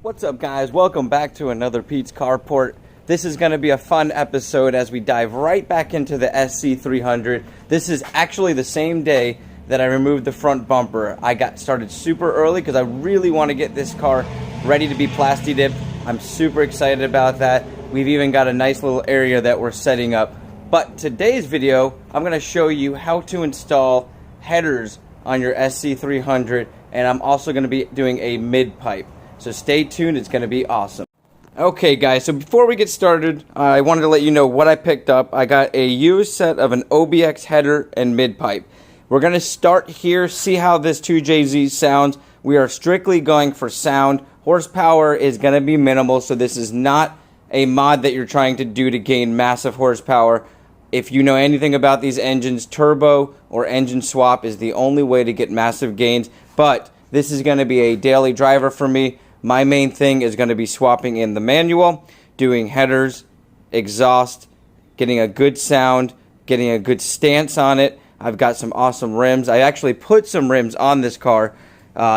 What's up, guys? Welcome back to another Pete's Carport. This is going to be a fun episode as we dive right back into the SC300. This is actually the same day that I removed the front bumper. I got started super early because I really want to get this car ready to be plasti dipped. I'm super excited about that. We've even got a nice little area that we're setting up. But today's video, I'm going to show you how to install headers on your SC300, and I'm also going to be doing a mid-pipe. So stay tuned, it's going to be awesome. Okay guys, so before we get started, I wanted to let you know what I picked up. I got a used set of an OBX header and mid-pipe. We're going to start here, see how this 2jz sounds. We are strictly going for sound. Horsepower is going to be minimal, so this is not a mod that you're trying to do to gain massive horsepower. If you know anything about these engines, turbo or engine swap is the only way to get massive gains. But this is going to be a daily driver for me. My main thing is going to be swapping in the manual, doing headers, exhaust, getting a good sound, getting a good stance on it. I've got some awesome rims. I actually put some rims on this car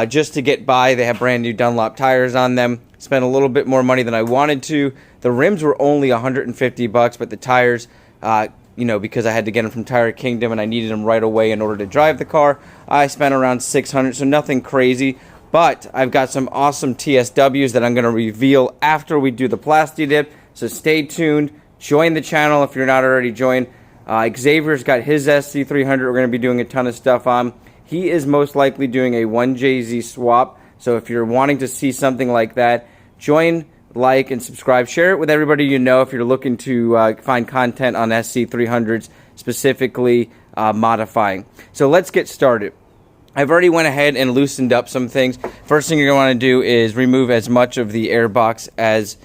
just to get by. They have brand new Dunlop tires on them. Spent a little bit more money than I wanted to. The rims were only 150 bucks, but the tires, you know, because I had to get them from Tire Kingdom and I needed them right away in order to drive the car, I spent around 600, so nothing crazy. But I've got some awesome TSWs that I'm going to reveal after we do the plasti dip, so stay tuned. Join the channel if you're not already joined. Xavier's got his SC300 we're going to be doing a ton of stuff on. He is most likely doing a 1jz swap, so if you're wanting to see something like that, join, like, and subscribe. Share it with everybody you know if you're looking to find content on SC300s, specifically modifying. So let's get started. I've already went ahead and loosened up some things. First thing you're going to want to do is remove as much of the air box as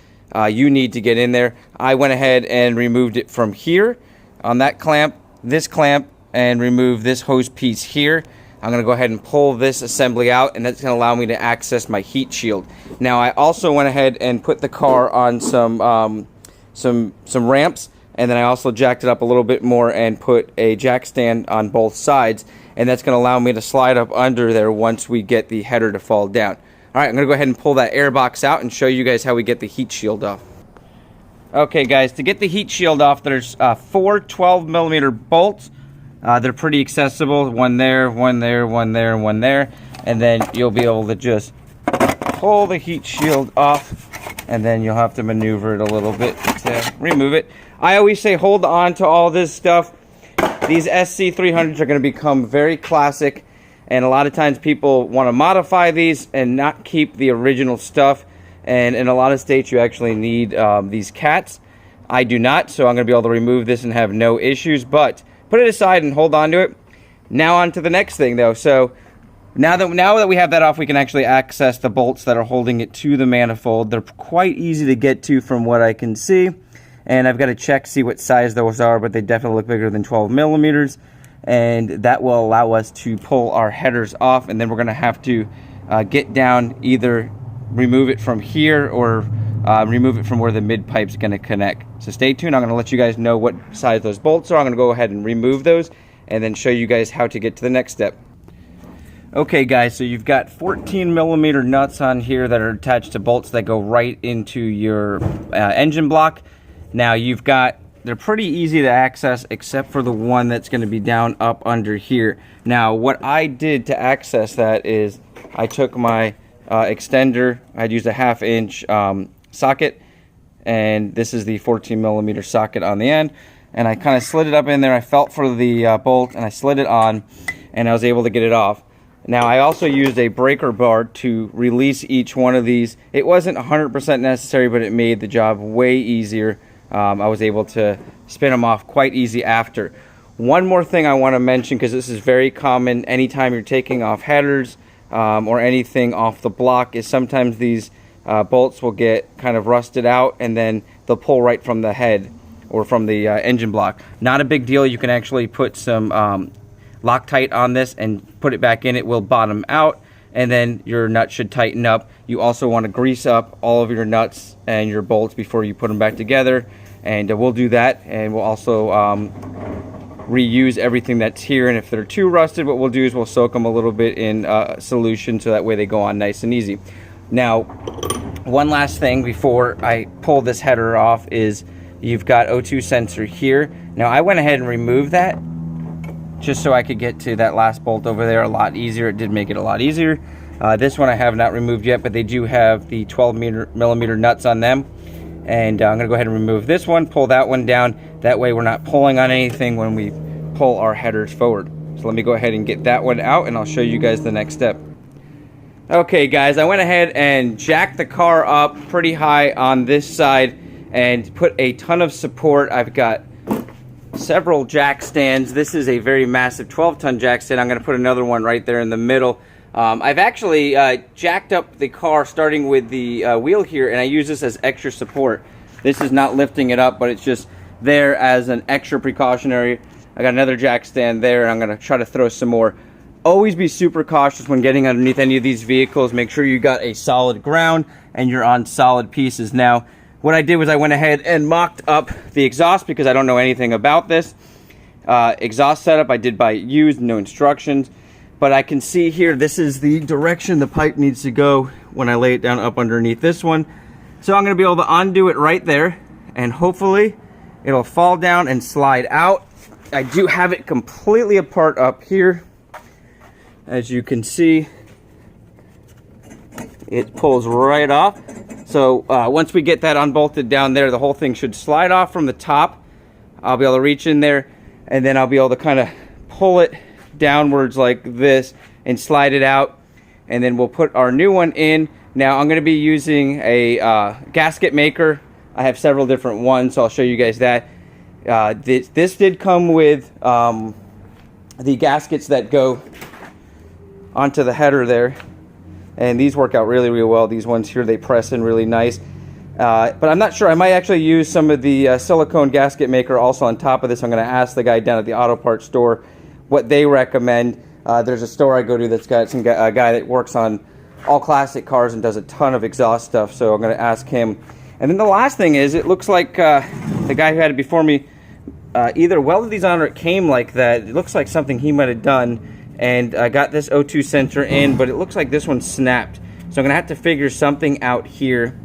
you need to get in there. I went ahead and removed it from here on that clamp, this clamp, and remove this hose piece here. I'm going to go ahead and pull this assembly out, and that's going to allow me to access my heat shield. Now, I also went ahead and put the car on some ramps, and then I also jacked it up a little bit more and put a jack stand on both sides, and that's going to allow me to slide up under there once we get the header to fall down. All right, I'm going to go ahead and pull that air box out and show you guys how we get the heat shield off. Okay, guys, to get the heat shield off, there's 4 12mm bolts. They're pretty accessible. One there, one there, one there, and one there. And then you'll be able to just pull the heat shield off, and then you'll have to maneuver it a little bit to remove it. I always say hold on to all this stuff. These SC300s are going to become very classic, and a lot of times people want to modify these and not keep the original stuff. And in a lot of states, you actually need these cats. I do not, so I'm going to be able to remove this and have no issues. But put it aside and hold on to it. Now on to the next thing, though. So now that we have that off, we can actually access the bolts that are holding it to the manifold. They're quite easy to get to from what I can see. And I've got to check, see what size those are, but they definitely look bigger than 12mm. And that will allow us to pull our headers off. And then we're going to have to get down, either remove it from here or remove it from where the mid-pipe's going to connect. So stay tuned. I'm going to let you guys know what size those bolts are. I'm going to go ahead and remove those and then show you guys how to get to the next step. Okay guys, so you've got 14mm nuts on here that are attached to bolts that go right into your engine block. Now they're pretty easy to access except for the one that's going to be down up under here. Now what I did to access that is I took my extender. I'd used a 1/2 inch socket, and this is the 14mm socket on the end, and I kind of slid it up in there. I felt for the bolt and I slid it on, and I was able to get it off. Now I also used a breaker bar to release each one of these. It wasn't 100% necessary, but it made the job way easier. I was able to spin them off quite easy after. One more thing I want to mention, because this is very common anytime you're taking off headers or anything off the block, is sometimes these bolts will get kind of rusted out and then they'll pull right from the head or from the engine block. Not a big deal. You can actually put some Loctite on this and put it back in. It will bottom out, and then your nut should tighten up. You also want to grease up all of your nuts and your bolts before you put them back together, and we'll do that. And we'll also reuse everything that's here, and if they're too rusted, what we'll do is we'll soak them a little bit in solution so that way they go on nice and easy. Now one last thing before I pull this header off is you've got O2 sensor here. Now I went ahead and removed that just so I could get to that last bolt over there a lot easier. It did make it a lot easier. This one I have not removed yet, but they do have the 12mm nuts on them. And I'm going to go ahead and remove this one, pull that one down. That way we're not pulling on anything when we pull our headers forward. So let me go ahead and get that one out, and I'll show you guys the next step. Okay guys, I went ahead and jacked the car up pretty high on this side and put a ton of support. I've got several jack stands. This is a very massive 12-ton jack stand. I'm going to put another one right there in the middle. I've actually jacked up the car starting with the wheel here, and I use this as extra support. This is not lifting it up, but it's just there as an extra precautionary. I got another jack stand there, and I'm going to try to throw some more. Always be super cautious when getting underneath any of these vehicles. Make sure you got a solid ground and you're on solid pieces. Now, what I did was I went ahead and mocked up the exhaust because I don't know anything about this. Exhaust setup I did by used, no instructions. But I can see here, this is the direction the pipe needs to go when I lay it down up underneath this one. So I'm going to be able to undo it right there, and hopefully it'll fall down and slide out. I do have it completely apart up here. As you can see, it pulls right off. So once we get that unbolted down there, the whole thing should slide off from the top. I'll be able to reach in there, and then I'll be able to kind of pull it downwards like this and slide it out, and then we'll put our new one in. Now I'm going to be using a gasket maker. I have several different ones, so I'll show you guys that. This did come with the gaskets that go onto the header there, and these work out really well. These ones here, they press in really nice. But I'm not sure, I might actually use some of the silicone gasket maker also on top of this. I'm going to ask the guy down at the auto parts store what they recommend. There's a store I go to that's got a guy that works on all classic cars and does a ton of exhaust stuff, so I'm going to ask him. And then the last thing is, it looks like the guy who had it before me either welded these on or it came like that. It looks like something he might have done. And I got this O2 sensor in, but it looks like this one snapped. So I'm going to have to figure something out here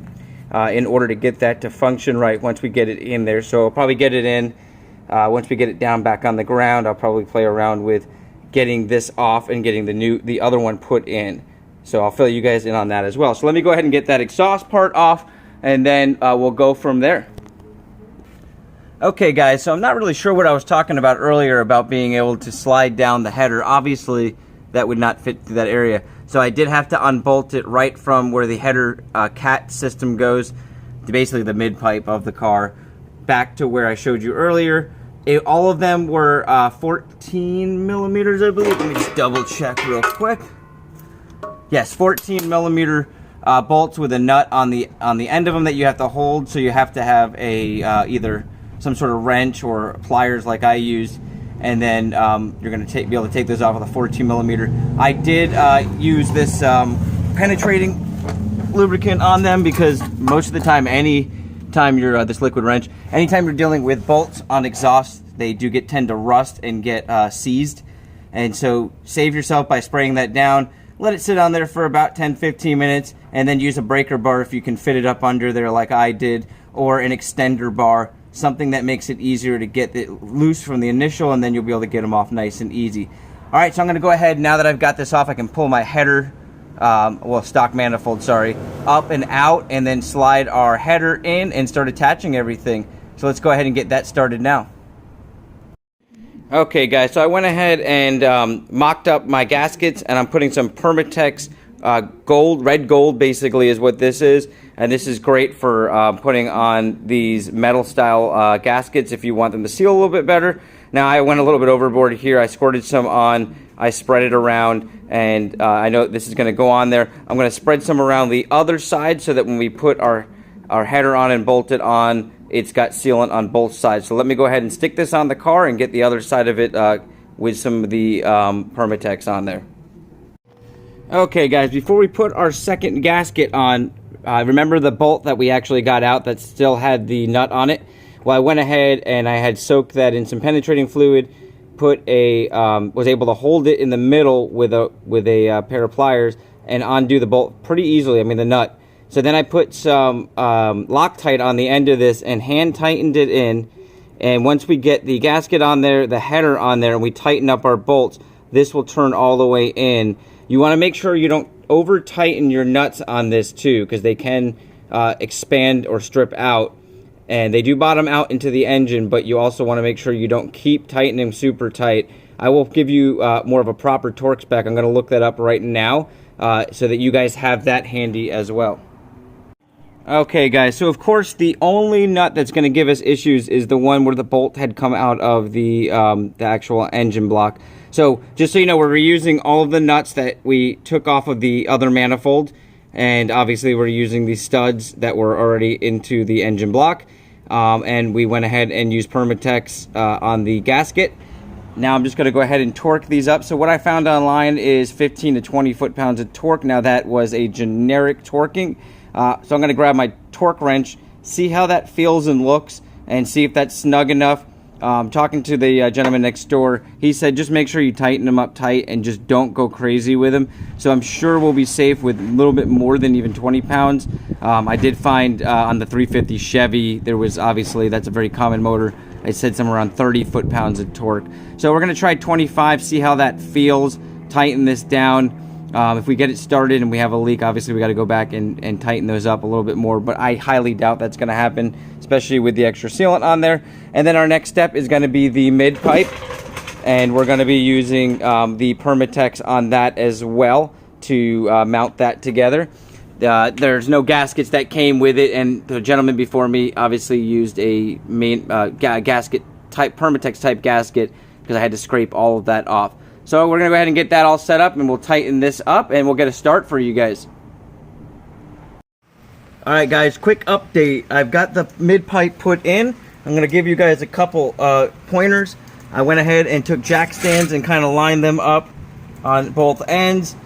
in order to get that to function right once we get it in there. So I'll probably get it in. Once we get it down back on the ground, I'll probably play around with getting this off and getting the other one put in. So I'll fill you guys in on that as well. So let me go ahead and get that exhaust part off, and then we'll go from there. Okay guys, so I'm not really sure what I was talking about earlier about being able to slide down the header. Obviously that would not fit through that area, so I did have to unbolt it right from where the header cat system goes, to basically the mid pipe of the car, back to where I showed you earlier. All of them were 14 millimeters, I believe. Let me just double check real quick. Yes, 14 millimeter bolts with a nut on the end of them that you have to hold, so you have to have a either some sort of wrench or pliers like I used, and then you're going to be able to take those off with a 14 millimeter. I did use this penetrating lubricant on them because most of the time, anytime you're this liquid wrench, anytime you're dealing with bolts on exhaust, they do tend to rust and get seized. And so save yourself by spraying that down. Let it sit on there for about 10-15 minutes, and then use a breaker bar if you can fit it up under there like I did, or an extender bar, something that makes it easier to get it loose from the initial, and then you'll be able to get them off nice and easy. All right, so I'm going to go ahead, now that I've got this off, I can pull my header, well, stock manifold, sorry, up and out, and then slide our header in and start attaching everything. So let's go ahead and get that started now. Okay guys, so I went ahead and mocked up my gaskets, and I'm putting some Permatex gold, red gold basically is what this is, and this is great for putting on these metal style gaskets if you want them to seal a little bit better. Now I went a little bit overboard here. I squirted some on, I spread it around, and I know this is going to go on there. I'm going to spread some around the other side so that when we put our header on and bolt it on, it's got sealant on both sides. So let me go ahead and stick this on the car and get the other side of it with some of the Permatex on there. Okay guys, before we put our second gasket on, remember the bolt that we actually got out that still had the nut on it? Well, I went ahead and I had soaked that in some penetrating fluid, was able to hold it in the middle with a pair of pliers and undo the bolt pretty easily. I mean the nut. So then I put some Loctite on the end of this and hand tightened it in. And once we get the gasket on there, the header on there, and we tighten up our bolts, this will turn all the way in. You want to make sure you don't over tighten your nuts on this too, because they can expand or strip out. And they do bottom out into the engine, but you also want to make sure you don't keep tightening super tight. I will give you more of a proper torque spec. I'm going to look that up right now so that you guys have that handy as well. Okay guys, so of course the only nut that's going to give us issues is the one where the bolt had come out of the actual engine block. So just so you know, we're reusing all of the nuts that we took off of the other manifold, and obviously we're using these studs that were already into the engine block, and we went ahead and used Permatex on the gasket. Now I'm just going to go ahead and torque these up. So what I found online is 15 to 20 foot-pounds of torque. Now that was a generic torquing. So I'm going to grab my torque wrench, see how that feels and looks, and see if that's snug enough. Talking to the gentleman next door, he said just make sure you tighten them up tight and just don't go crazy with them. So I'm sure we'll be safe with a little bit more than even 20 pounds. I did find on the 350 Chevy, there was obviously, that's a very common motor, it said somewhere around 30 foot-pounds of torque. So we're going to try 25, see how that feels, tighten this down. If we get it started and we have a leak, obviously we got to go back and tighten those up a little bit more, but I highly doubt that's going to happen, especially with the extra sealant on there. And then our next step is going to be the mid-pipe, and we're going to be using the Permatex on that as well to mount that together. There's no gaskets that came with it, and the gentleman before me obviously used a main gasket type, Permatex type gasket, because I had to scrape all of that off. So we're going to go ahead and get that all set up, and we'll tighten this up, and we'll get a start for you guys. Alright guys, quick update. I've got the mid-pipe put in. I'm going to give you guys a couple pointers. I went ahead and took jack stands and kind of lined them up on both ends,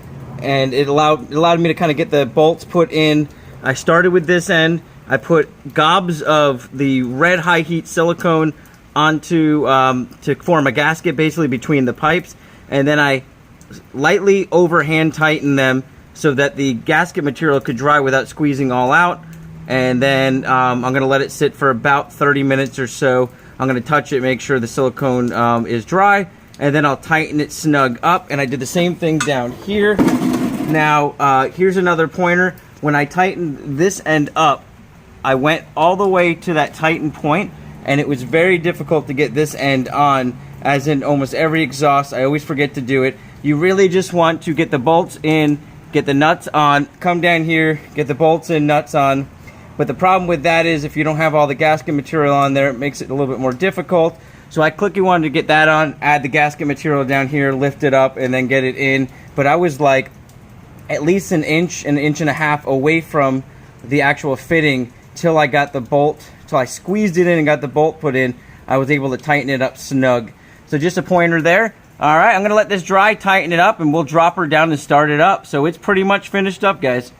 and it allowed me to kind of get the bolts put in. I started with this end. I put gobs of the red high heat silicone onto to form a gasket basically between the pipes. And then I lightly overhand tighten them so that the gasket material could dry without squeezing all out. And then I'm going to let it sit for about 30 minutes or so. I'm going to touch it, make sure the silicone is dry, and then I'll tighten it snug up. And I did the same thing down here. Now, here's another pointer. When I tightened this end up, I went all the way to that tighten point, and it was very difficult to get this end on. As in almost every exhaust, I always forget to do it. You really just want to get the bolts in, get the nuts on, come down here, get the bolts and nuts on. But the problem with that is if you don't have all the gasket material on there, it makes it a little bit more difficult. So I quickly wanted to get that on, add the gasket material down here, lift it up, and then get it in. But I was like at least an inch and a half away from the actual fitting till I got the bolt, till I squeezed it in and got the bolt put in. I was able to tighten it up snug. So just a pointer there. All right, I'm going to let this dry, tighten it up, and we'll drop her down and start it up. So it's pretty much finished up, guys.